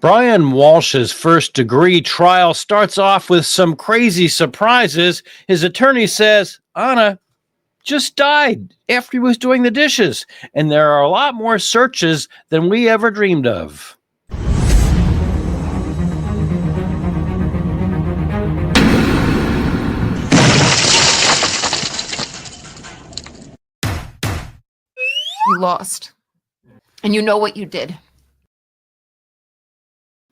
Brian Walshe's first-degree trial starts off with some crazy surprises. His attorney says Anna just died after he was doing the dishes, and there are a lot more searches than we ever dreamed of. You lost. And you know what you did.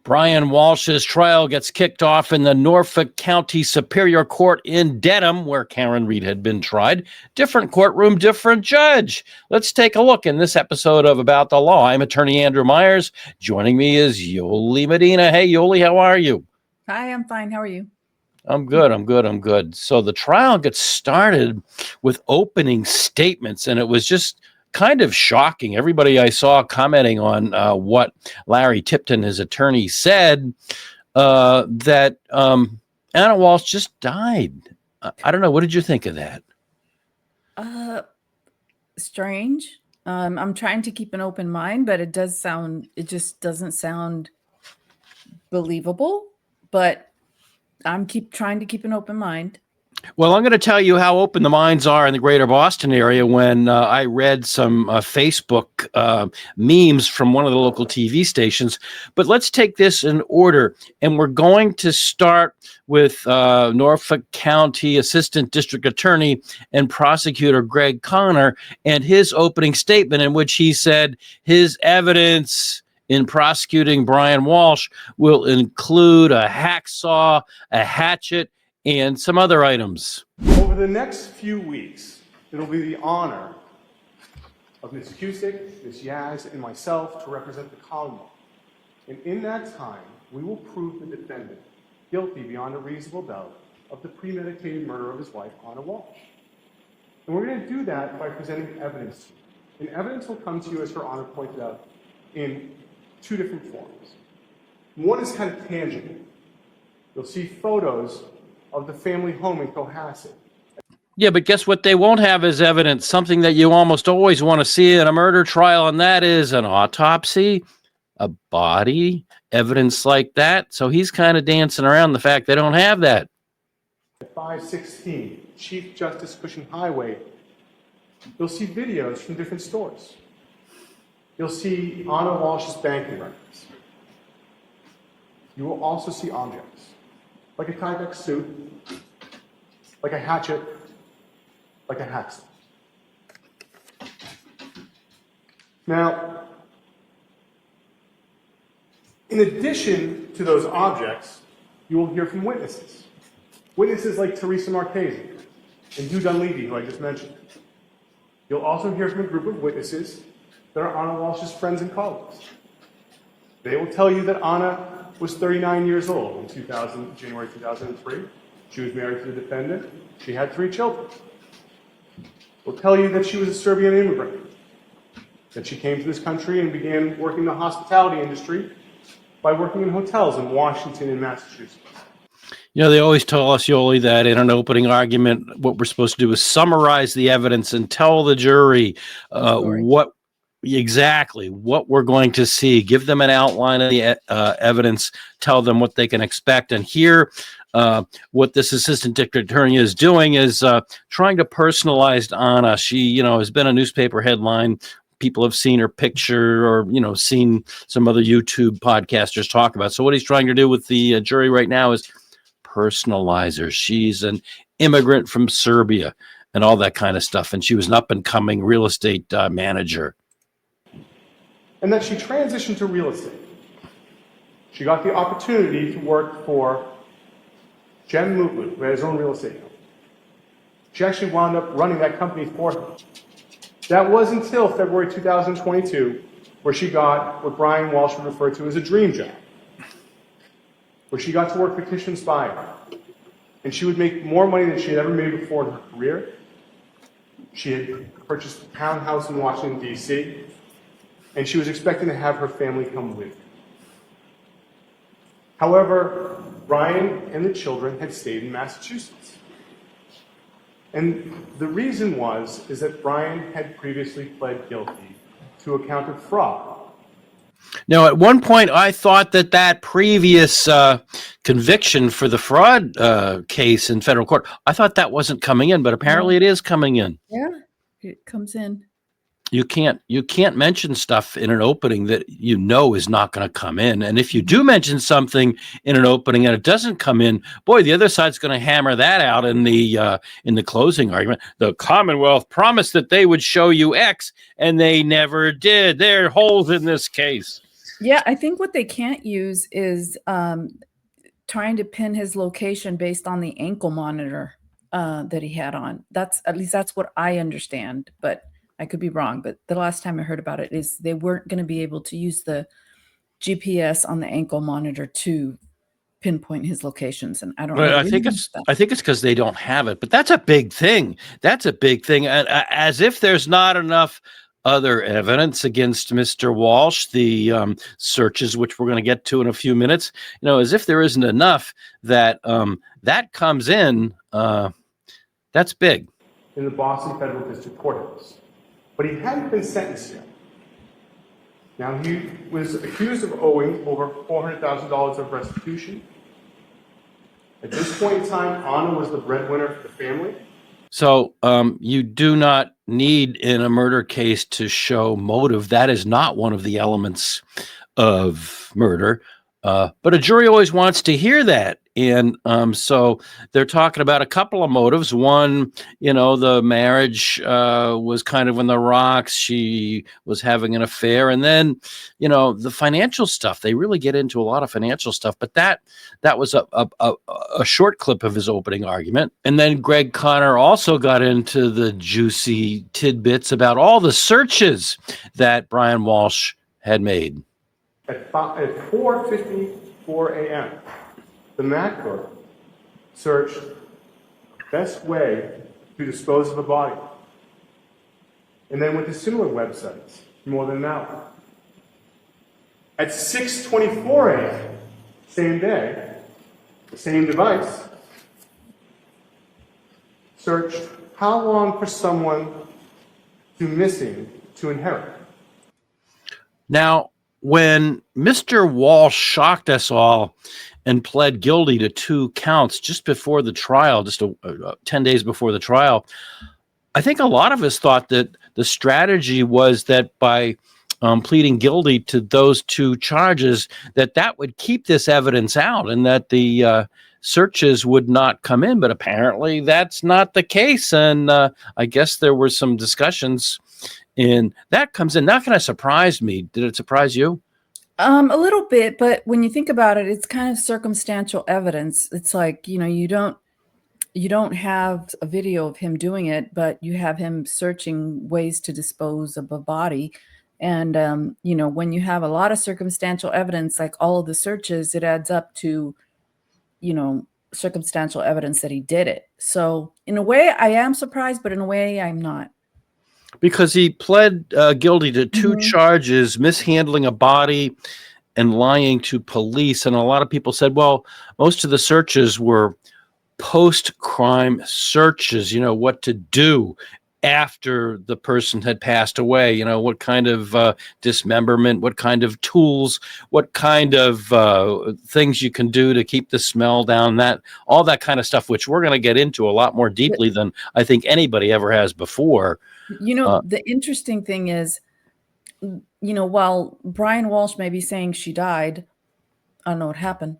Brian Walshe's trial gets kicked off in the Norfolk County Superior Court in Dedham, where Karen Reed had been tried. Different courtroom, different judge. Let's take a look in this episode of About the Law. I'm attorney Andrew Myers. Joining me is Yoli Medina. Hey, Yoli, how are you? Hi, I'm fine. How are you? I'm good. So the trial gets started with opening statements, and it was just kind of shocking. Everybody I saw commenting on what Larry Tipton, his attorney, said, that Anna Walshe just died. I don't know. What did you think of that? Strange. I'm trying to keep an open mind, but it just doesn't sound believable, but I'm trying to keep an open mind. Well, I'm going to tell you how open the minds are in the greater Boston area when I read some Facebook memes from one of the local TV stations. But let's take this in order. And we're going to start with Norfolk County Assistant District Attorney and Prosecutor Greg Connor and his opening statement, in which he said his evidence in prosecuting Brian Walshe will include a hacksaw, a hatchet, and some other items. Over the next few weeks, it'll be the honor of Ms. Cusick, Ms. Yaz, and myself to represent the Commonwealth. And in that time, we will prove the defendant guilty beyond a reasonable doubt of the premeditated murder of his wife, Anna Walshe. And we're going to do that by presenting evidence. And evidence will come to you, as Her Honor pointed out, in two different forms. One is kind of tangible. You'll see photos of the family home in Cohasset. Yeah, but guess what they won't have as evidence? Something that you almost always want to see in a murder trial, and that is an autopsy, a body, evidence like that. So he's kind of dancing around the fact they don't have that. At 516 Chief Justice Cushing Highway, you'll see videos from different stores. You'll see Anna Walshe's banking records. You will also see objects, like a Tyvek suit, like a hatchet, like a hacksaw. Now, in addition to those objects, you will hear from witnesses. Witnesses like Teresa Marchese and Hugh Dunleavy, who I just mentioned. You'll also hear from a group of witnesses that are Anna Walshe's friends and colleagues. They will tell you that Anna was 39 years old in January 2003. She was married to the defendant. She had 3 children. They'll tell you that she was a Serbian immigrant, that she came to this country and began working in the hospitality industry by working in hotels in Washington and Massachusetts. You know, they always tell us, Yoli, that in an opening argument, what we're supposed to do is summarize the evidence and tell the jury what we're going to see, give them an outline of the evidence, tell them what they can expect. And here, what this assistant district attorney is doing is trying to personalize Anna. She, has been a newspaper headline. People have seen her picture or, seen some other YouTube podcasters talk about. So what he's trying to do with the jury right now is personalize her. She's an immigrant from Serbia and all that kind of stuff. And she was an up-and-coming real estate manager. And that she transitioned to real estate. She got the opportunity to work for Jem Mutlu, who had his own real estate company. She actually wound up running that company for him. That was until February 2022, where she got what Brian Walshe would refer to as a dream job, where she got to work for Tishman Speyer. And she would make more money than she had ever made before in her career. She had purchased a townhouse in Washington, D.C., and she was expecting to have her family come with her. However, Brian and the children had stayed in Massachusetts. And the reason is that Brian had previously pled guilty to a count of fraud. Now, at one point, I thought that previous conviction for the fraud case in federal court, I thought that wasn't coming in, but apparently it is coming in. Yeah, it comes in. You can't mention stuff in an opening that you know is not going to come in. And if you do mention something in an opening and it doesn't come in, boy, the other side's going to hammer that out in the closing argument. The Commonwealth promised that they would show you X, and they never did. There are holes in this case. Yeah, I think what they can't use is trying to pin his location based on the ankle monitor that he had on. At least that's what I understand, but I could be wrong. But the last time I heard about it is they weren't going to be able to use the GPS on the ankle monitor to pinpoint his locations. And I don't know. I think it's because they don't have it. But that's a big thing. That's a big thing. As if there's not enough other evidence against Mr. Walshe, the searches, which we're going to get to in a few minutes, as if there isn't enough that that comes in, that's big. In the Boston Federal District Courthouse. But he hadn't been sentenced yet. Now, he was accused of owing over $400,000 of restitution. At this point in time, Anna was the breadwinner for the family. So you do not need in a murder case to show motive. That is not one of the elements of murder. But a jury always wants to hear that. And so they're talking about a couple of motives. One, the marriage was kind of in the rocks. She was having an affair. And then, the financial stuff. They really get into a lot of financial stuff. But that was a short clip of his opening argument. And then Greg Connor also got into the juicy tidbits about all the searches that Brian Walshe had made. At 4:54 a.m., the MacBook searched best way to dispose of a body. And then went to similar websites for more than an hour. At 6:24 a.m., same day, the same device, searched how long for someone to missing to inherit. Now, when Mr. Walshe shocked us all and pled guilty to 2 counts just before the trial, 10 days before the trial, I think a lot of us thought that the strategy was that by pleading guilty to those 2 charges, that would keep this evidence out and that the searches would not come in. But apparently that's not the case. And I guess there were some discussions, and that comes in. That kind of surprised me. Did it surprise you? A little bit, but when you think about it, it's kind of circumstantial evidence. It's like, you don't have a video of him doing it, but you have him searching ways to dispose of a body. And, when you have a lot of circumstantial evidence, like all of the searches, it adds up to, circumstantial evidence that he did it. So in a way I am surprised, but in a way I'm not. Because he pled guilty to 2 charges, mishandling a body and lying to police. And a lot of people said, well, most of the searches were post-crime searches, what to do after the person had passed away, what kind of dismemberment, what kind of tools, what kind of things you can do to keep the smell down, all that kind of stuff, which we're going to get into a lot more deeply than I think anybody ever has before. The interesting thing is, while Brian Walshe may be saying she died, I don't know what happened,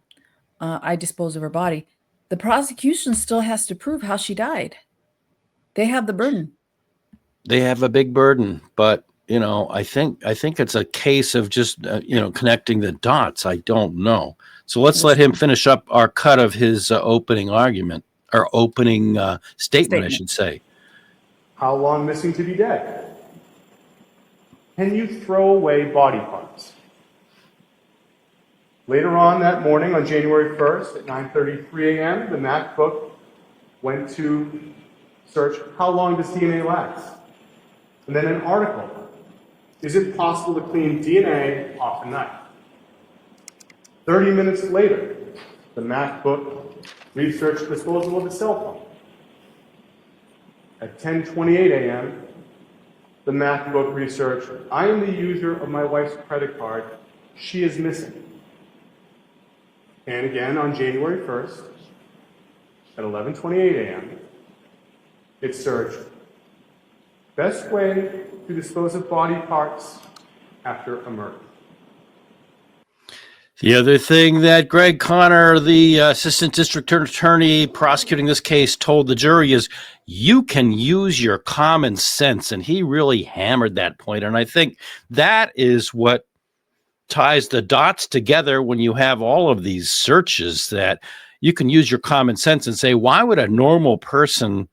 I disposed of her body, the prosecution still has to prove how she died. They have the burden. They have a big burden, but I think it's a case of just connecting the dots. I don't know. So let's let him finish up our cut of his opening argument, or opening statement, I should say. How long missing to be dead? Can you throw away body parts? Later on that morning, on January 1st at 9:33 a.m., the MacBook went to search how long does DNA last? And then an article. Is it possible to clean DNA off a knife? 30 minutes later, the MacBook researched disposal of a cell phone. At 10:28 a.m., the MacBook researched, I am the user of my wife's credit card she is missing. And again, on January 1st, at 11:28 a.m., it's searched. Best way to dispose of body parts after a murder. The other thing that Greg Connor, the assistant district attorney prosecuting this case, told the jury is you can use your common sense. And he really hammered that point. And I think that is what ties the dots together when you have all of these searches, that you can use your common sense and say, why would a normal person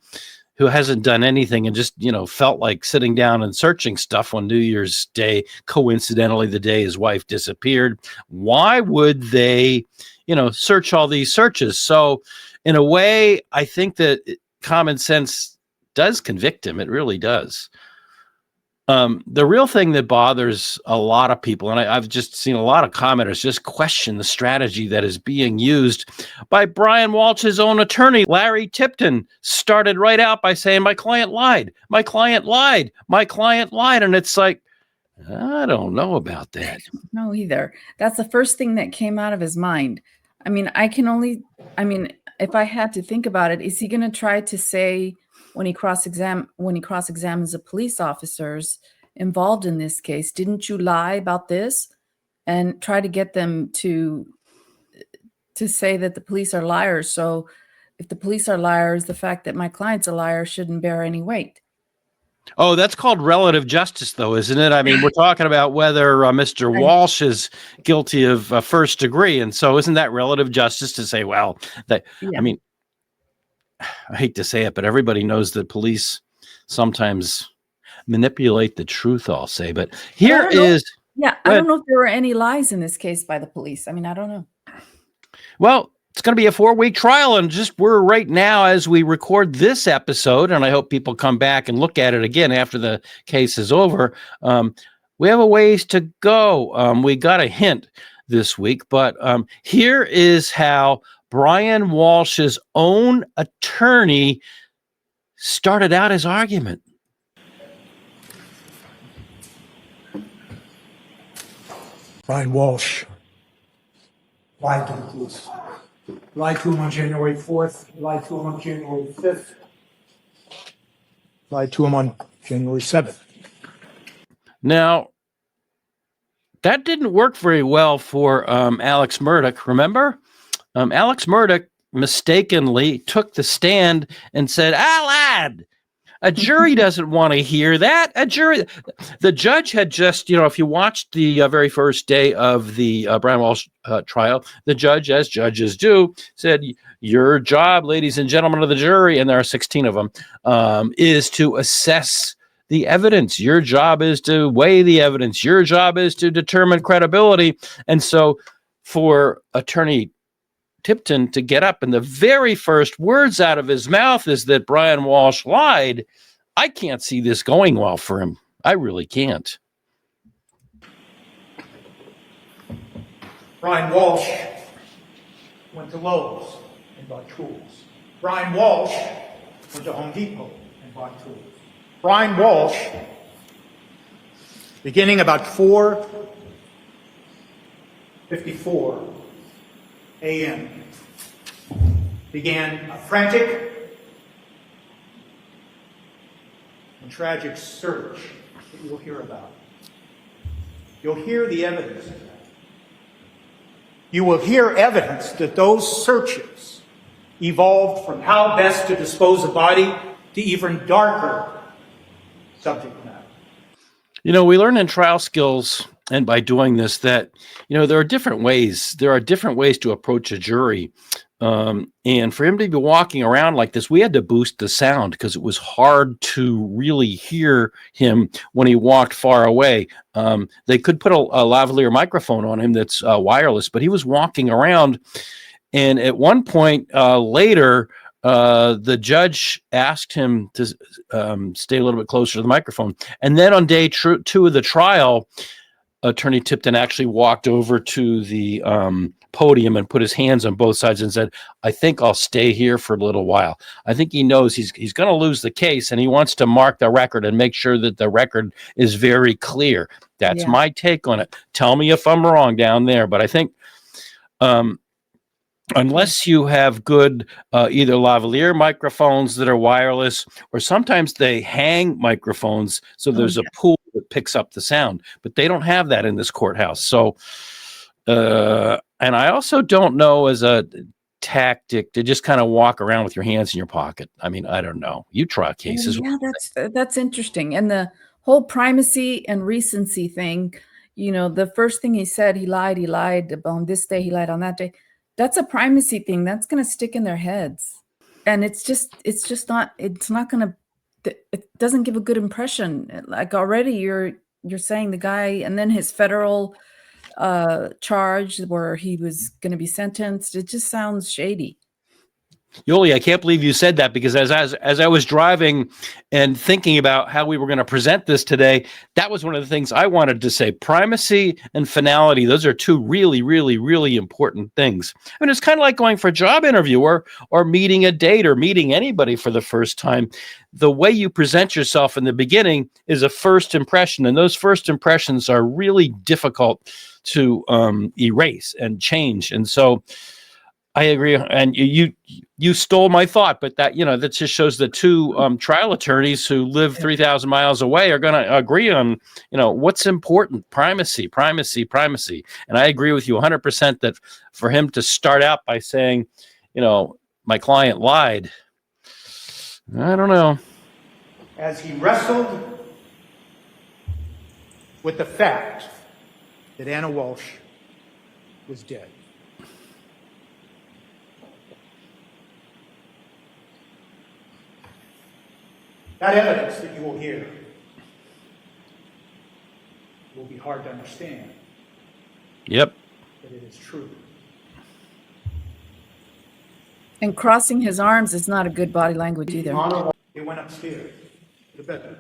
who hasn't done anything and just, felt like sitting down and searching stuff on New Year's Day, coincidentally the day his wife disappeared, why would they, search all these searches? So in a way, I think that common sense does convict him. It really does. The real thing that bothers a lot of people, and I've just seen a lot of commenters just question the strategy that is being used by Brian Walshe's own attorney, Larry Tipton, started right out by saying, my client lied, my client lied, my client lied. And it's like, I don't know about that. No, either. That's the first thing that came out of his mind. If I had to think about it, is he going to try to say, when he cross-examines the police officers involved in this case, didn't you lie about this? And try to get them to say that the police are liars. So if the police are liars, the fact that my client's a liar shouldn't bear any weight. Oh, that's called relative justice, though, isn't it? I mean, we're talking about whether Mr. Walshe is guilty of first degree. And so isn't that relative justice to say, well, that, yeah. I mean, I hate to say it, but everybody knows that police sometimes manipulate the truth, I'll say. But here is... Yeah, I don't know if there were any lies in this case by the police. I don't know. Well, it's going to be a 4-week trial, and we're right now as we record this episode, and I hope people come back and look at it again after the case is over. We have a ways to go. We got a hint this week, but here is how Brian Walshe's own attorney started out his argument. Brian Walshe lied to the police. Lied to him on January 4th, lied to him on January 5th, lied to him on January 7th. Now, that didn't work very well for Alex Murdoch, remember? Alex Murdoch mistakenly took the stand and said, lad, a jury doesn't want to hear that. The judge had just, if you watched the very first day of the Brian Walshe trial, the judge, as judges do, said, your job, ladies and gentlemen of the jury, and there are 16 of them, is to assess the evidence. Your job is to weigh the evidence. Your job is to determine credibility. And so for Attorney Tipton to get up and the very first words out of his mouth is that Brian Walshe lied, I can't see this going well for him. I really can't. Brian Walshe went to Lowe's and bought tools. Brian Walshe went to Home Depot and bought tools. Brian Walshe, beginning about 4:54 a.m., began a frantic and tragic search that you will hear about. You'll hear the evidence of that. You will hear evidence that those searches evolved from how best to dispose of body to even darker subject matter. We learn in trial skills and by doing this that, there are different ways. There are different ways to approach a jury. And for him to be walking around like this, we had to boost the sound because it was hard to really hear him when he walked far away. They could put a lavalier microphone on him that's wireless, but he was walking around. And at one point later, the judge asked him to stay a little bit closer to the microphone. And then on day 2 of the trial, Attorney Tipton actually walked over to the podium and put his hands on both sides and said, I think I'll stay here for a little while. I think he knows he's going to lose the case, and he wants to mark the record and make sure that the record is very clear. That's Yeah. my take on it. Tell me if I'm wrong down there, but I think unless you have good either lavalier microphones that are wireless, or sometimes they hang microphones, so there's a pool that picks up the sound, but they don't have that in this courthouse. So and I also don't know as a tactic to just kind of walk around with your hands in your pocket. I mean, I don't know. You try cases. Yeah, that's interesting. And the whole primacy and recency thing, the first thing he said, he lied on this day, he lied on that day. That's a primacy thing. That's going to stick in their heads. And it's not going to, it doesn't give a good impression. Like already you're saying the guy, and then his federal charge where he was going to be sentenced, it just sounds shady. Yoli, I can't believe you said that, because as I was driving and thinking about how we were going to present this today, that was one of the things I wanted to say. Primacy and finality, those are two really, really, really important things. I mean, it's kind of like going for a job interview or meeting a date or meeting anybody for the first time. The way you present yourself in the beginning is a first impression, and those first impressions are really difficult to erase and change. And so I agree, and you stole my thought, but that that just shows that two trial attorneys who live 3,000 miles away are going to agree on what's important: primacy, primacy, primacy. And I agree with you 100% that for him to start out by saying, my client lied, I don't know. As he wrestled with the fact that Anna Walshe was dead. That evidence that you will hear will be hard to understand. Yep. But it is true. And crossing his arms is not a good body language either. He went upstairs to the bedroom.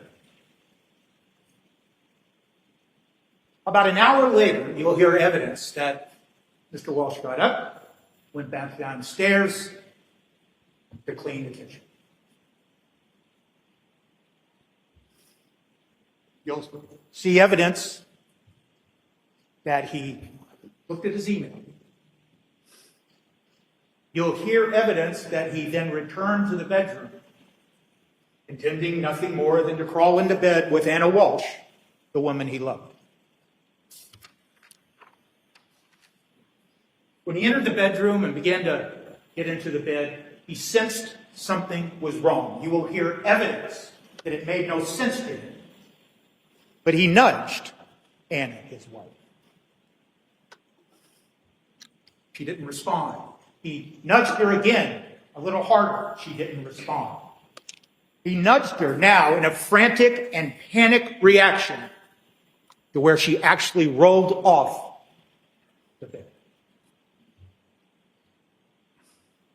About an hour later, you will hear evidence that Mr. Walshe got up, went back down the stairs to clean the kitchen. You'll see evidence that he looked at his email. You'll hear evidence that he then returned to the bedroom, intending nothing more than to crawl into bed with Anna Walshe, the woman he loved. When he entered the bedroom and began to get into the bed, he sensed something was wrong. You will hear evidence that it made no sense to him. But he nudged Anna, his wife. She didn't respond. He nudged her again, a little harder. She didn't respond. He nudged her now in a frantic and panic reaction to where she actually rolled off the bed.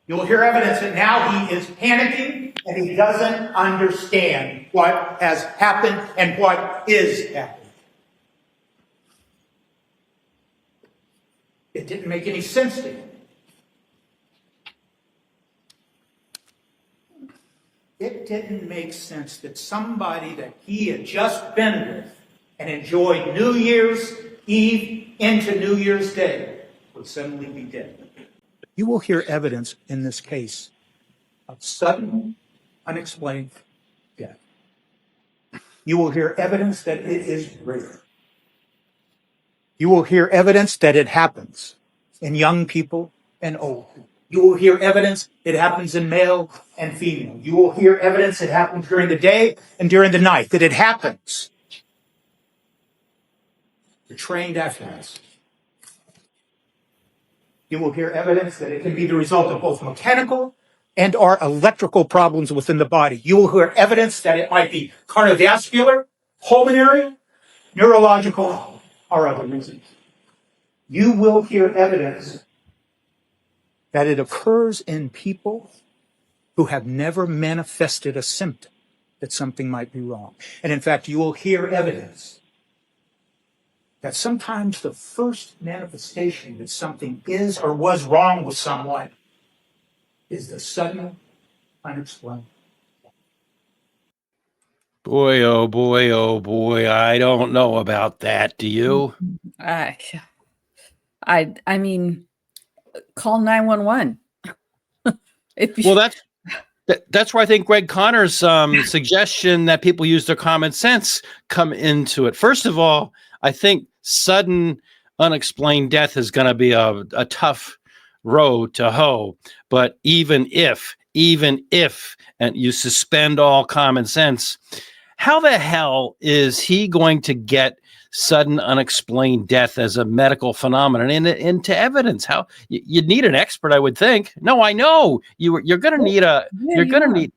You'll hear evidence that now he is panicking and he doesn't understand what has happened and what is happening. It didn't make any sense to him. It didn't make sense that somebody that he had just been with and enjoyed New Year's Eve into New Year's Day would suddenly be dead. You will hear evidence in this case of sudden, unexplained death. You will hear evidence that it is rare. You will hear evidence that it happens in young people and old people. You will hear evidence it happens in male and female. You will hear evidence it happens during the day and during the night, that it happens to trained athletes. You will hear evidence that it can be the result of both mechanical and or electrical problems within the body. You will hear evidence that it might be cardiovascular, pulmonary, neurological, or other reasons. You will hear evidence that it occurs in people who have never manifested a symptom that something might be wrong. And in fact, you will hear evidence that sometimes the first manifestation that something is or was wrong with someone is the sudden, unexplained. Boy, oh boy, oh boy. I don't know about that. Do you? I mean, call 911. If you, Well, that's where I think Greg Connor's suggestion that people use their common sense come into it. First of all, I think sudden unexplained death is going to be a tough row to hoe. But even if, and you suspend all common sense, how the hell is he going to get sudden unexplained death as a medical phenomenon into evidence? How you'd need an expert, I would think. No, I know you're going to need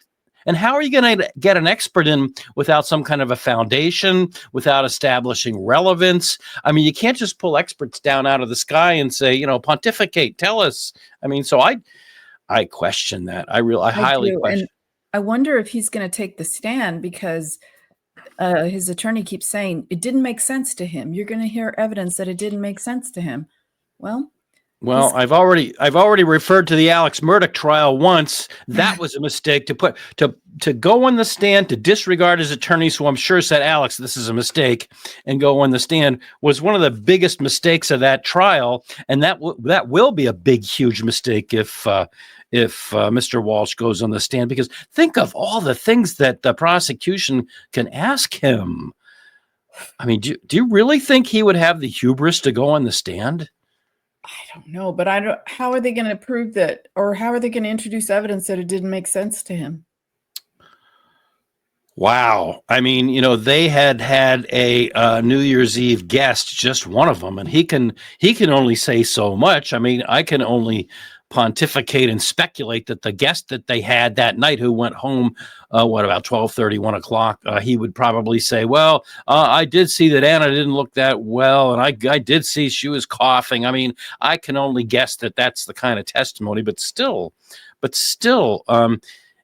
and how are you going to get an expert in without some kind of a foundation, without establishing relevance? I mean, you can't just pull experts down out of the sky and say, pontificate, tell us. I mean, so I question that. I highly question. And I wonder if he's going to take the stand, because his attorney keeps saying it didn't make sense to him. You're going to hear evidence that it didn't make sense to him. Well, I've already referred to the Alex Murdoch trial once. That was a mistake to go on the stand, to disregard his attorneys, who I'm sure said, Alex, this is a mistake, and go on the stand, was one of the biggest mistakes of that trial. And that will be a big, huge mistake if Mr. Walshe goes on the stand, because think of all the things that the prosecution can ask him. I mean, do you really think he would have the hubris to go on the stand? I don't know, but how are they going to prove that, or how are they going to introduce evidence that it didn't make sense to him? Wow. I mean, they had a New Year's Eve guest, just one of them, and he can only say so much. I mean, I can only pontificate and speculate that the guest that they had that night, who went home, about 12:30, 1 o'clock, he would probably say, well, I did see that Anna didn't look that well, and I did see she was coughing. I mean, I can only guess that that's the kind of testimony, but still,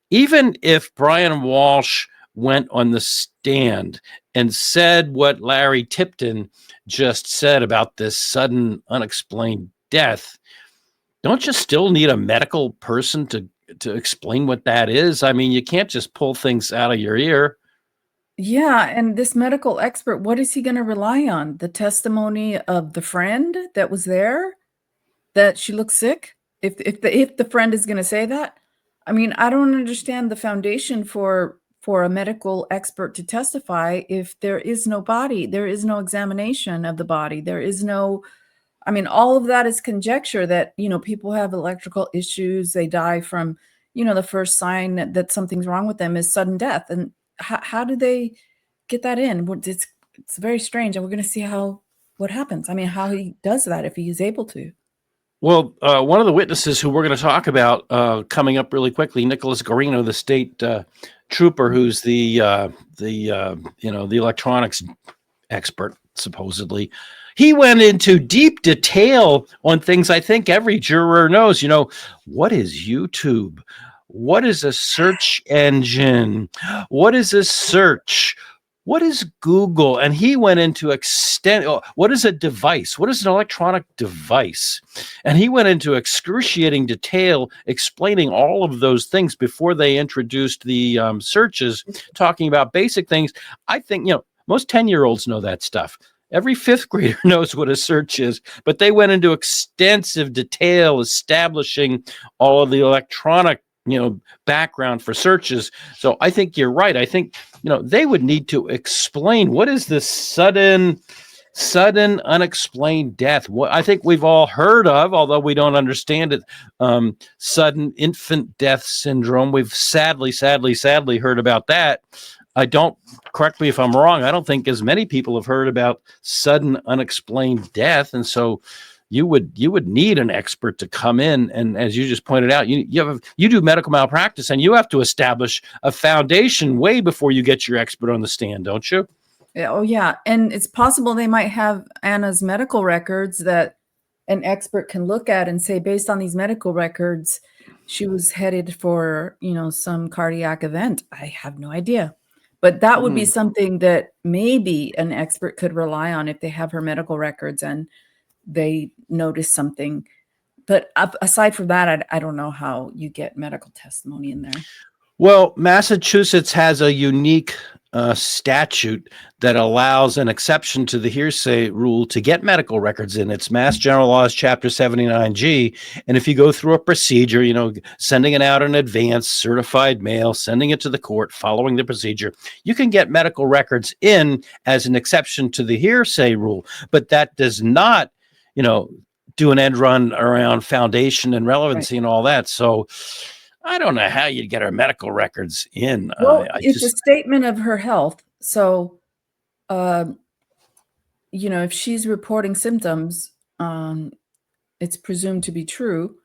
even if Brian Walshe went on the stand and said what Larry Tipton just said about this sudden unexplained death, don't you still need a medical person to explain what that is? I mean, you can't just pull things out of your ear. Yeah, and this medical expert, what is he going to rely on? The testimony of the friend that was there, that she looks sick? If the friend is going to say that? I mean, I don't understand the foundation for a medical expert to testify if there is no body, there is no examination of the body, there is no, I mean, all of that is conjecture that, people have electrical issues. They die from, the first sign that something's wrong with them is sudden death. And how do they get that in? It's very strange. And we're going to see what happens. I mean, how he does that, if he is able to. Well, one of the witnesses who we're going to talk about coming up really quickly, Nicolas Guarino, the state trooper, who's the electronics expert, supposedly. He went into deep detail on things I think every juror knows. What is YouTube? What is a search engine? What is a search? What is Google? And he went into what is a device? What is an electronic device? And he went into excruciating detail explaining all of those things before they introduced the searches, talking about basic things. I think, most 10-year-olds know that stuff. Every fifth grader knows what a search is, but they went into extensive detail establishing all of the electronic, background for searches. So I think you're right. I think, they would need to explain what is this sudden unexplained death. What I think we've all heard of, although we don't understand it, sudden infant death syndrome. We've sadly heard about that. Correct me if I'm wrong, I don't think as many people have heard about sudden unexplained death. And so you would need an expert to come in. And as you just pointed out, you do medical malpractice, and you have to establish a foundation way before you get your expert on the stand, don't you? Oh, yeah. And it's possible they might have Anna's medical records that an expert can look at and say, based on these medical records, she was headed for, some cardiac event. I have no idea. But that would be something that maybe an expert could rely on if they have her medical records and they notice something. But aside from that, I don't know how you get medical testimony in there. Well, Massachusetts has a unique statute that allows an exception to the hearsay rule to get medical records in. It's Mass General Laws, Chapter 79G. And if you go through a procedure, sending it out in advance, certified mail, sending it to the court, following the procedure, you can get medical records in as an exception to the hearsay rule. But that does not, do an end run around foundation and relevancy and all that. So I don't know how you'd get our medical records in. Well, it's a statement of her health. So, if she's reporting symptoms, it's presumed to be true.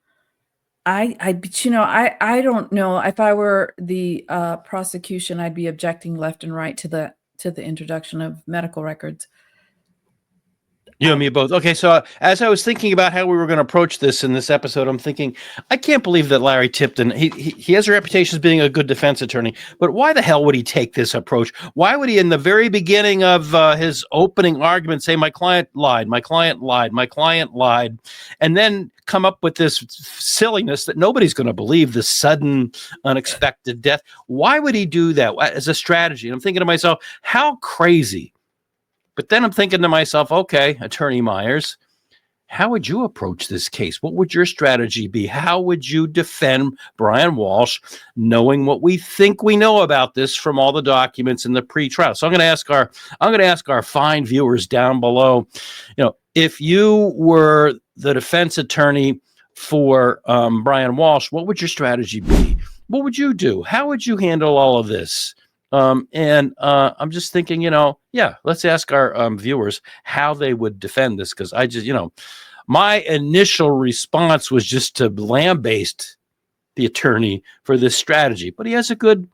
I don't know. If I were the prosecution, I'd be objecting left and right to the introduction of medical records. You and me both. Okay, so as I was thinking about how we were going to approach this in this episode, I'm thinking, I can't believe that Larry Tipton, he has a reputation as being a good defense attorney, but why the hell would he take this approach? Why would he, in the very beginning of his opening argument, say, my client lied, my client lied, my client lied, and then come up with this silliness that nobody's going to believe, the sudden, unexpected death? Why would he do that as a strategy? And I'm thinking to myself, how crazy. But then I'm thinking to myself, okay, Attorney Myers, how would you approach this case? What would your strategy be? How would you defend Brian Walshe, knowing what we think we know about this from all the documents in the pre-trial? So I'm going to ask our fine viewers down below, if you were the defense attorney for Brian Walshe, what would your strategy be? What would you do? How would you handle all of this? I'm just thinking, let's ask our viewers how they would defend this, because I just, my initial response was just to lambaste the attorney for this strategy, but he has a good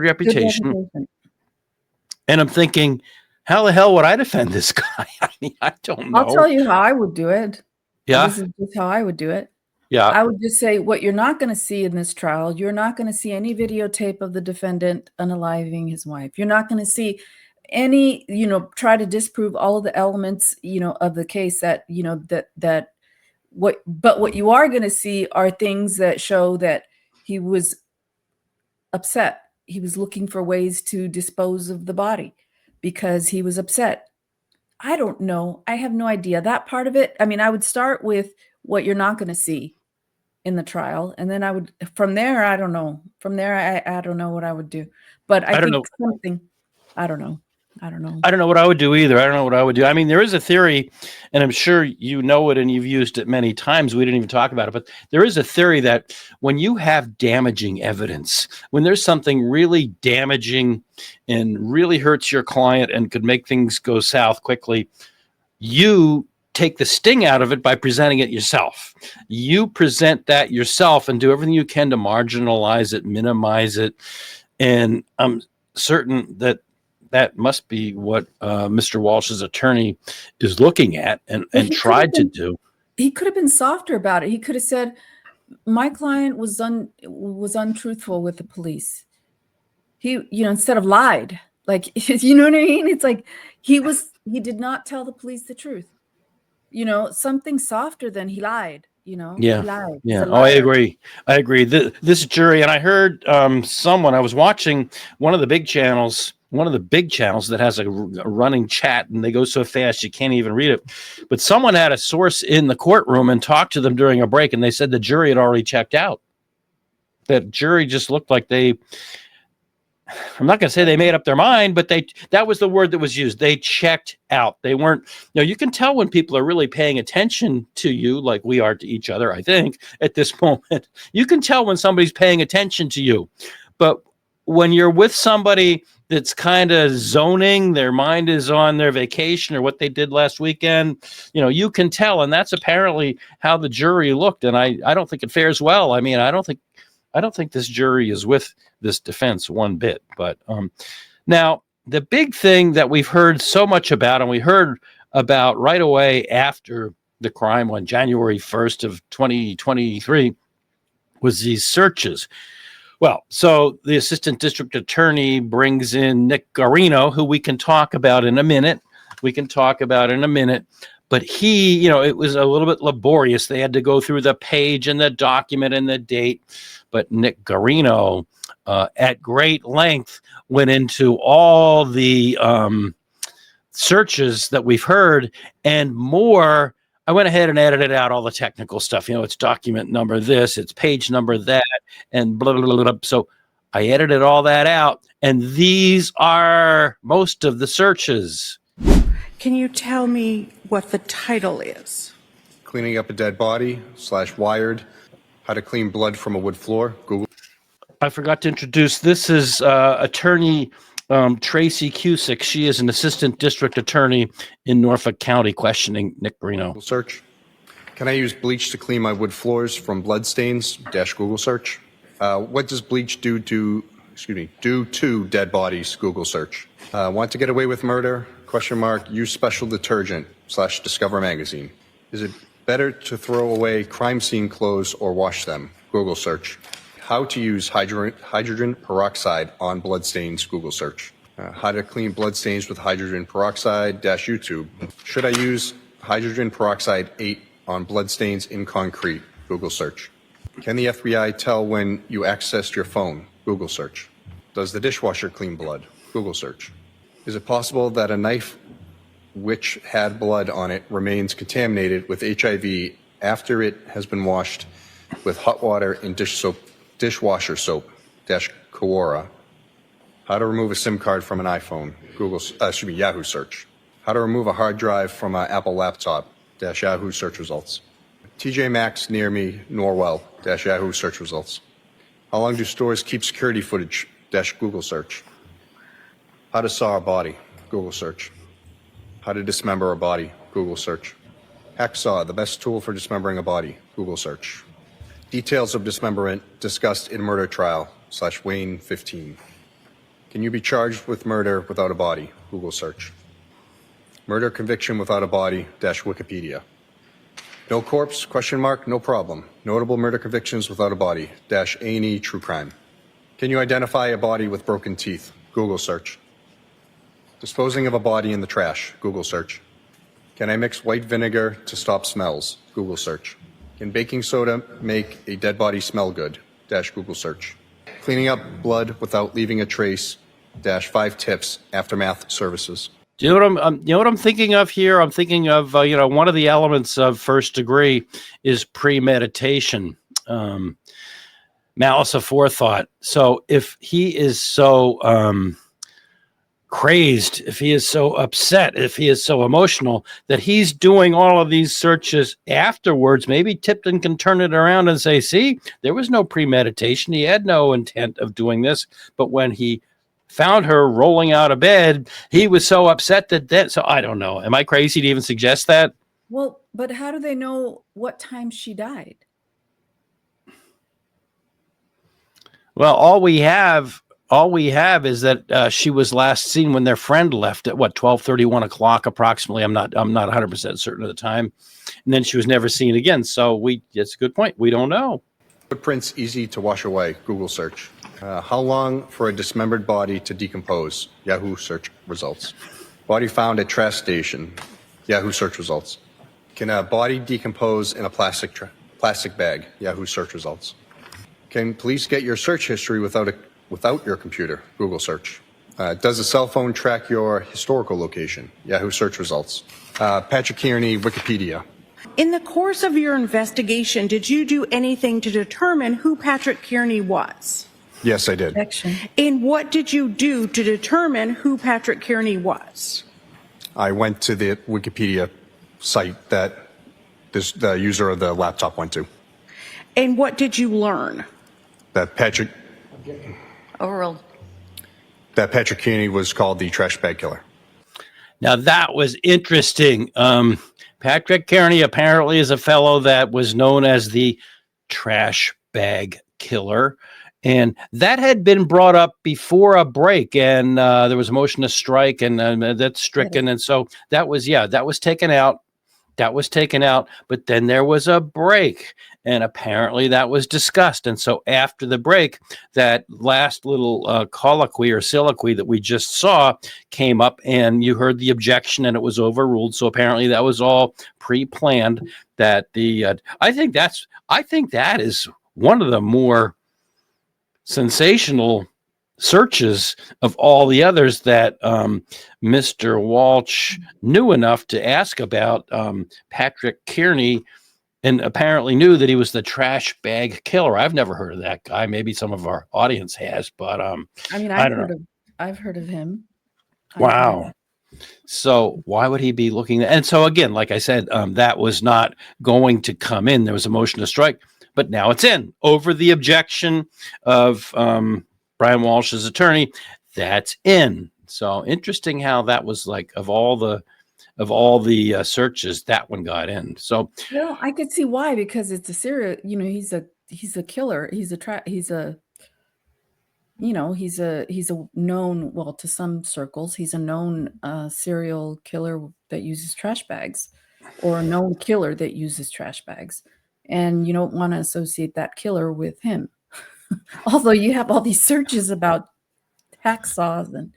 reputation. And I'm thinking, how the hell would I defend this guy? I mean, I don't know. I'll tell you how I would do it. Yeah. This is just how I would do it. Yeah. I would just say what you're not going to see in this trial, you're not going to see any videotape of the defendant unaliving his wife. You're not going to see any, try to disprove all of the elements, of the case but what you are going to see are things that show that he was upset. He was looking for ways to dispose of the body because he was upset. I don't know. I have no idea that part of it. I mean, I would start with what you're not going to see in the trial. And then I would, from there, I don't know. From there, I don't know what I would do. But I think something, I don't know. I don't know what I would do either. I don't know what I would do. I mean, there is a theory, and I'm sure you know it and you've used it many times. We didn't even talk about it, but there is a theory that when you have damaging evidence, when there's something really damaging and really hurts your client and could make things go south quickly, you take the sting out of it by presenting it yourself. You present that yourself and do everything you can to marginalize it, minimize it. And I'm certain that must be what Mr. Walsh's attorney is looking at and tried to do. He could have been softer about it. He could have said, my client was untruthful with the police. He, instead of lied, like, you know what I mean? It's like he did not tell the police the truth. Something softer than he lied. Yeah. He lied. Yeah. Oh, I agree. This jury, and I heard someone. I was watching one of the big channels that has a running chat, and they go so fast you can't even read it. But someone had a source in the courtroom and talked to them during a break, and they said the jury had already checked out. That jury just looked like I'm not going to say they made up their mind, but that was the word that was used. They checked out. They weren't, you can tell when people are really paying attention to you, like we are to each other, I think, at this moment. You can tell when somebody's paying attention to you. But when you're with somebody that's kind of zoning, their mind is on their vacation or what they did last weekend, you can tell. And that's apparently how the jury looked. And I don't think it fares well. I mean, I don't think this jury is with this defense one bit. But now the big thing that we've heard so much about, and we heard about right away after the crime on January 1st of 2023, was these searches. Well, so the assistant district attorney brings in Nick Guarino, who we can talk about in a minute. But he, it was a little bit laborious. They had to go through the page and the document and the date. But Nick Guarino, at great length, went into all the searches that we've heard and more. I went ahead and edited out all the technical stuff. It's document number this, it's page number that, and blah, blah, blah, blah. So I edited all that out. And these are most of the searches. Can you tell me what the title is? Cleaning up a dead body / wired. How to clean blood from a wood floor. Google. I forgot to introduce, this is attorney Tracy Cusick. She is an assistant district attorney in Norfolk County questioning Nick Guarino. Google search. Can I use bleach to clean my wood floors from blood stains / Google search? What does bleach do to dead bodies? Google search. Want to get away with murder? ? Use special detergent / Discover magazine. Is it better to throw away crime scene clothes or wash them? Google search. How to use hydrogen peroxide on bloodstains? Google search. How to clean bloodstains with hydrogen peroxide / YouTube. Should I use hydrogen peroxide 8 on bloodstains in concrete? Google search. Can the FBI tell when you accessed your phone? Google search. Does the dishwasher clean blood? Google search. Is it possible that a knife which had blood on it remains contaminated with HIV after it has been washed with hot water and dishwasher soap / Quora? How to remove a SIM card from an iPhone? Yahoo search. How to remove a hard drive from an Apple laptop / Yahoo search results. TJ Maxx near me, Norwell / Yahoo search results. How long do stores keep security footage / Google search. How to saw a body? Google search. How to dismember a body? Google search. Hacksaw, the best tool for dismembering a body? Google search. Details of dismemberment discussed in murder trial / Wayne 15. Can you be charged with murder without a body? Google search. Murder conviction without a body / Wikipedia. No corpse? ? No problem. Notable murder convictions without a body / A&E True Crime. Can you identify a body with broken teeth? Google search. Disposing of a body in the trash? Google search. Can I mix white vinegar to stop smells? Google search. Can baking soda make a dead body smell good? / Google search. Cleaning up blood without leaving a trace / 5 tips aftermath services. Do you know what I'm thinking of here? I'm thinking of one of the elements of first degree is premeditation, malice aforethought. So if he is so crazed, if he is so upset, if he is so emotional that he's doing all of these searches afterwards, maybe Tipton can turn it around and say, see, there was no premeditation. He had no intent of doing this. But when he found her rolling out of bed, he was so upset that so I don't know. Am I crazy to even suggest that? Well, but how do they know what time she died? Well, all we have is that she was last seen when their friend left at 12:30, 1 o'clock approximately. I'm not 100% certain of the time. And then she was never seen again. So it's a good point. We don't know. Footprints easy to wash away? Google search. How long for a dismembered body to decompose? Yahoo search results. Body found at trash station. Yahoo search results. Can a body decompose in a plastic bag? Yahoo search results. Can police get your search history without your computer? Google search. Does a cell phone track your historical location? Yahoo search results. Patrick Kearney, Wikipedia. In the course of your investigation, did you do anything to determine who Patrick Kearney was? Yes, I did. And what did you do to determine who Patrick Kearney was? I went to the Wikipedia site that the user of the laptop went to. And what did you learn? That Patrick Kearney was called the trash bag killer. Now that was interesting. Patrick Kearney apparently is a fellow that was known as the trash bag killer. And that had been brought up before a break, and there was a motion to strike, and that's stricken. And so that was taken out. that was taken out, but then there was a break, and apparently that was discussed. And so after the break, that last little colloquy or soliloquy that we just saw came up, and you heard the objection, and it was overruled. So apparently that was all pre-planned. That I think that is one of the more sensational searches of all the others that Mr. Walshe knew enough to ask about Patrick Kearney, and apparently knew that he was the trash bag killer. I've never heard of that guy. Maybe some of our audience has, but I mean, I've heard of him. Wow. So why would he be looking at? And so again, like I said, that was not going to come in. There was a motion to strike, but now it's in over the objection of Brian Walshe's attorney. That's in. So interesting how that was like of all the searches, that one got in. So Well, I could see why, because it's a serial. He's a killer. He's a known, well, to some circles, he's a known serial killer that uses trash bags, or a known killer that uses trash bags. And you don't want to associate that killer with him. Although you have all these searches about hacksaws and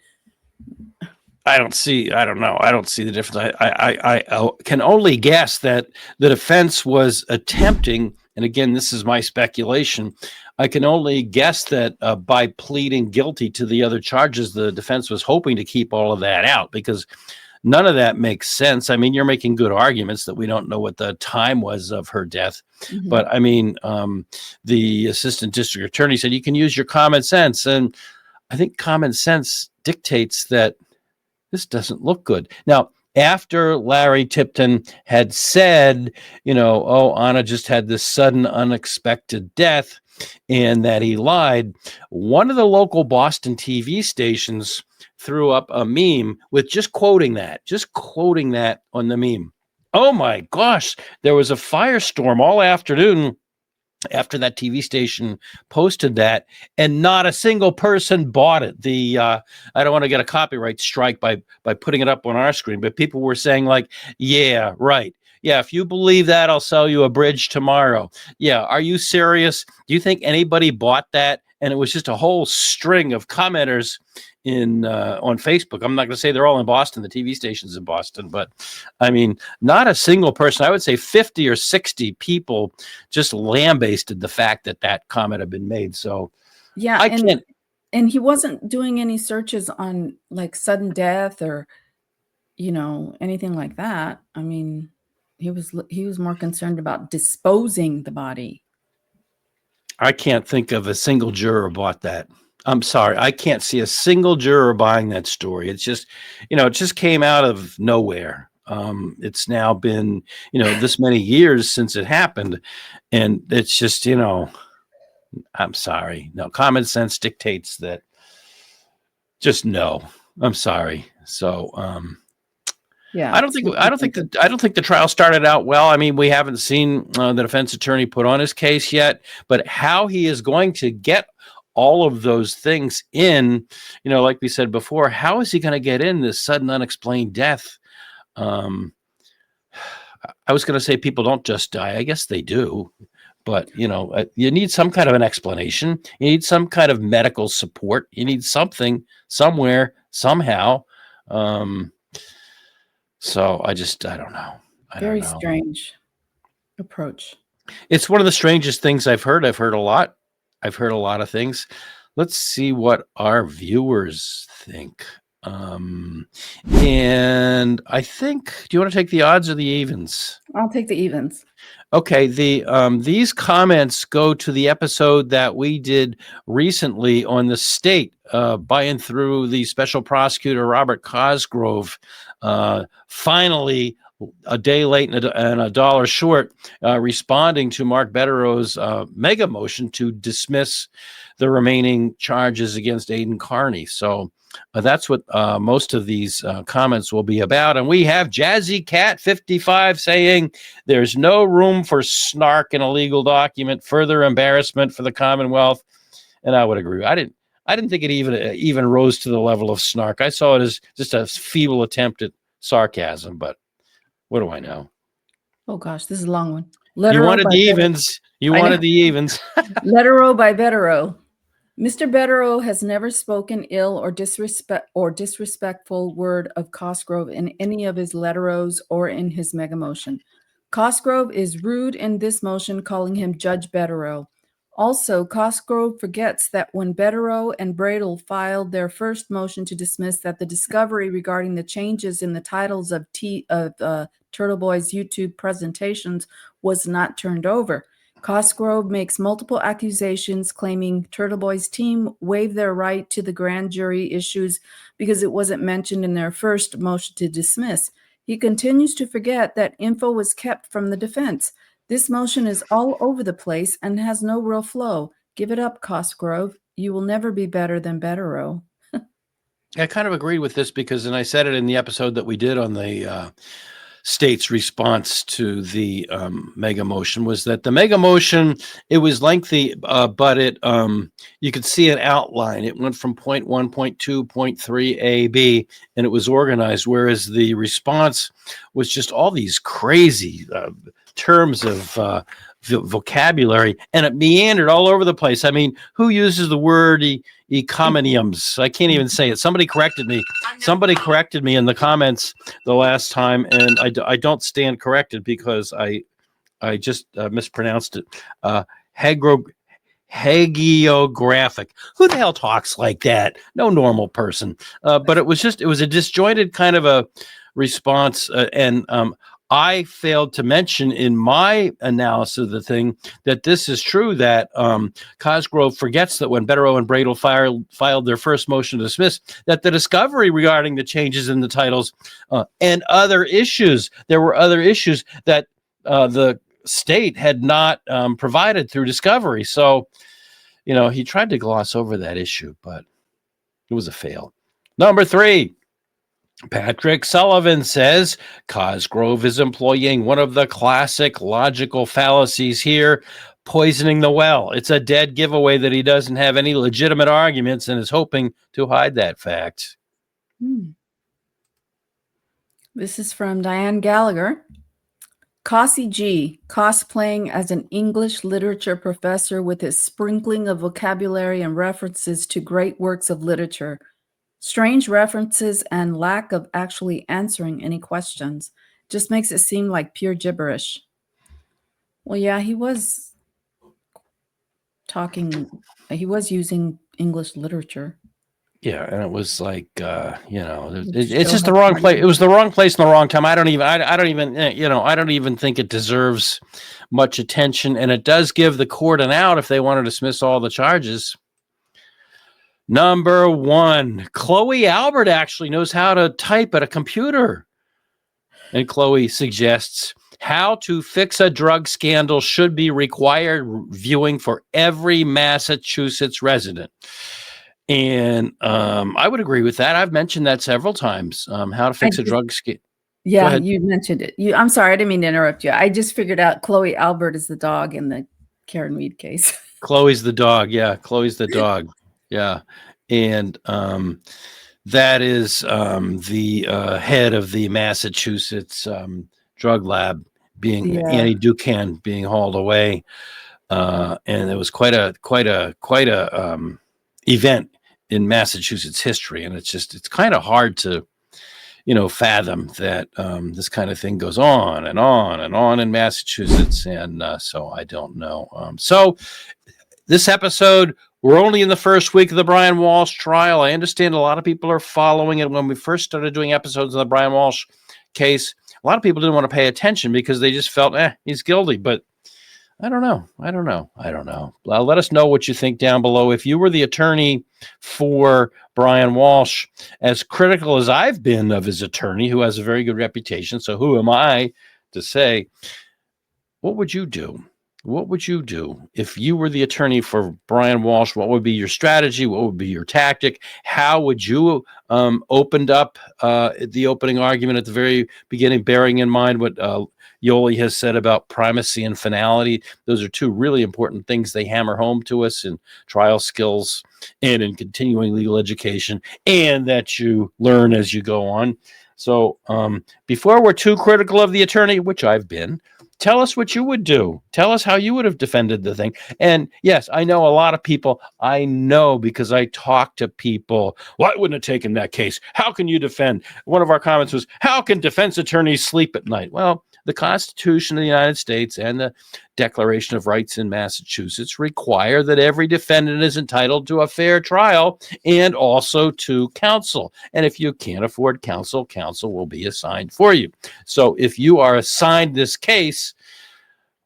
I don't know. I don't see the difference. I can only guess that the defense was attempting, and again, this is my speculation, I can only guess that by pleading guilty to the other charges, the defense was hoping to keep all of that out, because none of that makes sense. I mean, you're making good arguments that we don't know what the time was of her death. Mhm. But I mean, the assistant district attorney said you can use your common sense. And I think common sense dictates that this doesn't look good. Now, after Larry Tipton had said, oh, Anna just had this sudden, unexpected death and that he lied, one of the local Boston TV stations threw up a meme with just quoting that on the meme. Oh my gosh, there was a firestorm all afternoon after that TV station posted that, and not a single person bought it. I don't want to get a copyright strike by putting it up on our screen, but people were saying like, yeah, right. Yeah, if you believe that, I'll sell you a bridge tomorrow. Yeah, are you serious? Do you think anybody bought that? And it was just a whole string of commenters on Facebook. I'm not going to say they're all in Boston. The TV station's in Boston, but I mean, not a single person. I would say 50 or 60 people just lambasted the fact that comment had been made. So yeah, and he wasn't doing any searches on like sudden death or anything like that. I mean, he was more concerned about disposing the body. I can't think of a single juror bought that. I'm sorry. I can't see a single juror buying that story. It's just, it just came out of nowhere. It's now been, this many years since it happened. And it's just, I'm sorry. No, common sense dictates that. Just no. I'm sorry. So, yeah, I don't think the trial started out well. I mean, we haven't seen the defense attorney put on his case yet, but how he is going to get all of those things in, like we said before, how is he going to get in this sudden unexplained death? I was going to say people don't just die. I guess they do, but you need some kind of an explanation. You need some kind of medical support. You need something somewhere, somehow. So I don't know. Very strange approach. It's one of the strangest things I've heard. I've heard a lot of things. Let's see what our viewers think. And I think, do you want to take the odds or the evens? I'll take the evens. Okay, these comments go to the episode that we did recently on the state, by and through the special prosecutor Robert Cosgrove, finally a day late and a dollar short, responding to Mark Bettero's mega motion to dismiss the remaining charges against Aidan Carney. So that's what most of these comments will be about. And we have Jazzy Cat 55 saying there's no room for snark in a legal document, further embarrassment for the Commonwealth. And I would agree. I didn't think it even rose to the level of snark. I saw it as just a feeble attempt at sarcasm, but what do I know? Oh gosh, this is a long one. You Letter O wanted by the Better- evens. You I know. wanted the evens. Letter O by Betero. Mr. Betero has never spoken ill or disrespectful word of Cosgrove in any of his letteros or in his mega motion. Cosgrove is rude in this motion, calling him Judge Betero. Also, Cosgrove forgets that when Betero and Bradel filed their first motion to dismiss, that the discovery regarding the changes in the titles of Turtle Boy's YouTube presentations was not turned over. Cosgrove makes multiple accusations claiming Turtle Boy's team waived their right to the grand jury issues because it wasn't mentioned in their first motion to dismiss. He continues to forget that info was kept from the defense. This motion is all over the place and has no real flow. Give it up, Cosgrove. You will never be better than Betero. I kind of agree with this because, and I said it in the episode that we did on the state's response to the mega motion, was that the mega motion, it was lengthy, but it you could see an outline. It went from point 1, point 2, point 3, A, B, and it was organized, whereas the response was just all these crazy terms of vocabulary, and it meandered all over the place. I mean, who uses the word encomiums? I can't even say it. Somebody corrected me. Somebody corrected me in the comments the last time, and I don't stand corrected because I just mispronounced it. Hagiographic. Who the hell talks like that? No normal person. But it was a disjointed kind of a response, and I failed to mention in my analysis of the thing that this is true, that Cosgrove forgets that when Betero and Bradel filed their first motion to dismiss, that the discovery regarding the changes in the titles and other issues, there were other issues that the state had not provided through discovery. So, he tried to gloss over that issue, but it was a fail. Number 3. Patrick Sullivan says Cosgrove is employing one of the classic logical fallacies here, poisoning the well. It's a dead giveaway that he doesn't have any legitimate arguments and is hoping to hide that fact. This is from Diane Gallagher. Cossie G, cosplaying as an English literature professor with his sprinkling of vocabulary and references to great works of literature. Strange references and lack of actually answering any questions. Just makes it seem like pure gibberish. Well, yeah, he was using English literature. Yeah, and it was like, it's just the wrong place. It was the wrong place and the wrong time. I don't even think it deserves much attention, and it does give the court an out if they want to dismiss all the charges. Number 1, Chloe Albert actually knows how to type at a computer. And Chloe suggests how to fix a drug scandal should be required viewing for every Massachusetts resident. And I would agree with that. I've mentioned that several times, how to fix a drug scandal. Yeah, you mentioned it. I'm sorry, I didn't mean to interrupt you. I just figured out Chloe Albert is the dog in the Karen Reed case. Chloe's the dog. Yeah, Chloe's the dog. Yeah. And that is the head of the Massachusetts drug lab Annie Ducan being hauled away. And it was quite a event in Massachusetts history. And it's kind of hard to, fathom that this kind of thing goes on and on and on in Massachusetts. And so I don't know. So this episode, we're only in the first week of the Brian Walshe trial. I understand a lot of people are following it. When we first started doing episodes of the Brian Walshe case, a lot of people didn't want to pay attention because they just felt, he's guilty. But I don't know. Let us know what you think down below. If you were the attorney for Brian Walshe, as critical as I've been of his attorney, who has a very good reputation, so who am I to say, what would you do? What would you do if you were the attorney for Brian Walshe? What would be your strategy? What would be your tactic? How would you opened up the opening argument at the very beginning, bearing in mind what Yoli has said about primacy and finality? Those are two really important things they hammer home to us in trial skills and in continuing legal education, and that you learn as you go on. So before we're too critical of the attorney, which I've been, Tell us what you would do. Tell us how you would have defended the thing. And yes, I know a lot of people. I know because I talk to people. Well, I wouldn't have taken that case. How can you defend? One of our comments was, how can defense attorneys sleep at night? Well, the Constitution of the United States and the Declaration of Rights in Massachusetts require that every defendant is entitled to a fair trial and also to counsel. And if you can't afford counsel, counsel will be assigned for you. So if you are assigned this case,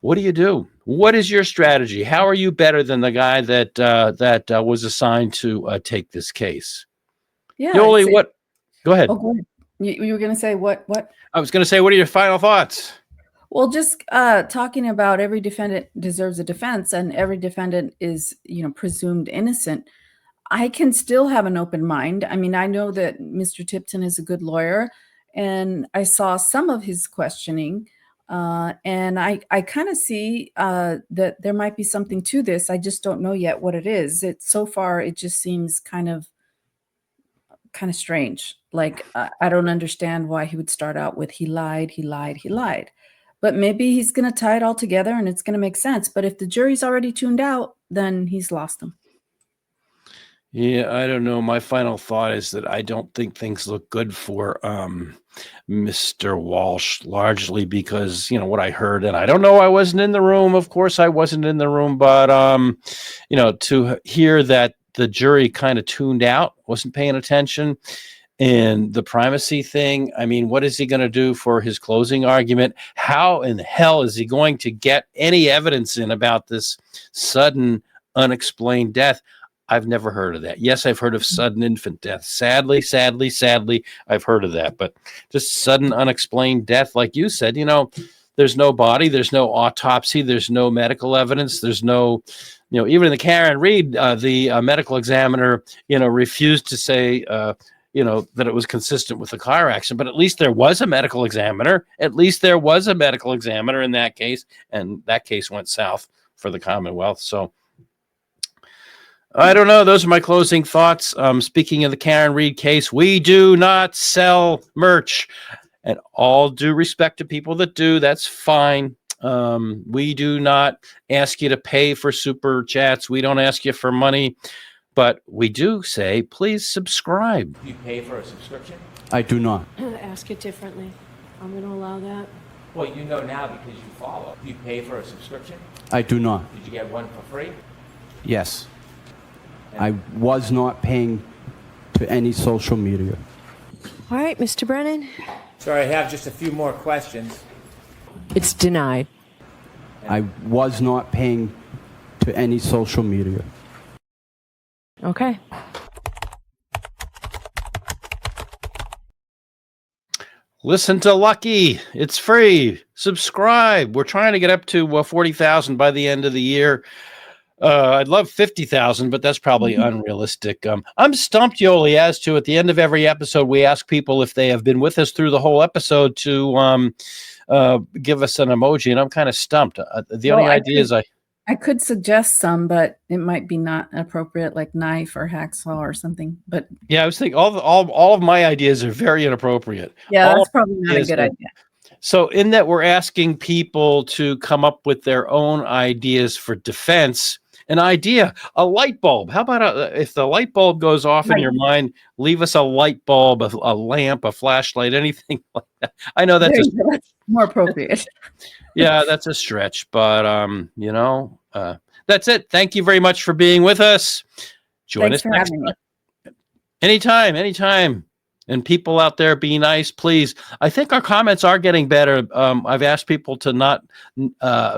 what do? What is your strategy? How are you better than the guy that was assigned to take this case? Yeah. Yoli, what? Go ahead. Oh, go ahead. You were going to say what? I was going to say, what are your final thoughts? Well, just talking about every defendant deserves a defense and every defendant is, presumed innocent. I can still have an open mind. I mean, I know that Mr. Tipton is a good lawyer and I saw some of his questioning and I kind of see that there might be something to this. I just don't know yet what it is. So far, it just seems kind of strange. Like, I don't understand why he would start out with, he lied. But maybe he's going to tie it all together and it's going to make sense. But if the jury's already tuned out, then he's lost them. Yeah, I don't know. My final thought is that I don't think things look good for Mr. Walshe, largely because, what I heard, and I don't know, I wasn't in the room. Of course, I wasn't in the room, but, to hear that the jury kind of tuned out, wasn't paying attention. And the primacy thing, I mean, what is he going to do for his closing argument? How in the hell is he going to get any evidence in about this sudden, unexplained death? I've never heard of that. Yes, I've heard of sudden infant death. Sadly, I've heard of that. But just sudden, unexplained death, like you said, there's no body, there's no autopsy, there's no medical evidence, there's no, even in the Karen Reed, the medical examiner, refused to say, that it was consistent with the car accident, but at least there was a medical examiner. At least there was a medical examiner in that case, and that case went south for the Commonwealth. So I don't know. Those are my closing thoughts. Speaking of the Karen Reed case, we do not sell merch. And all due respect to people that do, that's fine. We do not ask you to pay for super chats. We don't ask you for money. But we do say, please subscribe. You pay for a subscription? I do not. Ask it differently. I'm going to allow that. Well, you know now because you follow. You pay for a subscription? I do not. Did you get one for free? Yes. I was not paying to any social media. All right, Mr. Brennan. Sorry, I have just a few more questions. It's denied. I was not paying to any social media. Okay. Listen to Lucky. It's free. Subscribe. We're trying to get up to 40,000 by the end of the year. I'd love 50,000, but that's probably unrealistic. I'm stumped, Yoli, as to at the end of every episode, we ask people if they have been with us through the whole episode to give us an emoji, and I'm kind of stumped. The only idea is I could suggest some, but it might be not appropriate, like knife or hacksaw or something. But yeah, I was thinking all of my ideas are very inappropriate. Yeah, that's probably not a good idea. So in that we're asking people to come up with their own ideas for defense. An idea, a light bulb. How about if the light bulb goes off in your mind, leave us a light bulb, a lamp, a flashlight, anything like that. I know that's more appropriate. Yeah, that's a stretch, but that's it. Thank you very much for being with us. Join us next time. Anytime. And people out there, be nice, please. I think our comments are getting better. I've asked people to not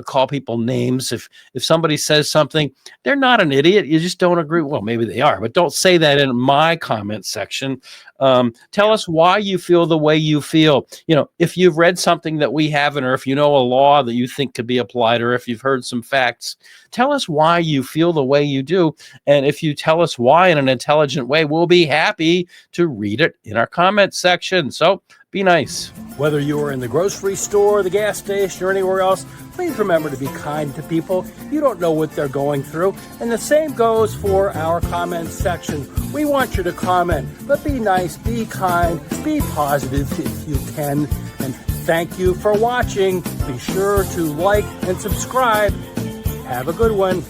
call people names. If somebody says something, they're not an idiot. You just don't agree. Well, maybe they are, but don't say that in my comment section. Tell us why you feel the way you feel. If you've read something that we haven't, or if you know a law that you think could be applied, or if you've heard some facts, tell us why you feel the way you do. And if you tell us why in an intelligent way, we'll be happy to read it in our comment section. So be nice. Whether you are in the grocery store, the gas station, or anywhere else, please remember to be kind to people. You don't know what they're going through. And the same goes for our comment section. We want you to comment, but be nice, be kind, be positive if you can. And Thank you for watching. Be sure to like and subscribe. Have a good one.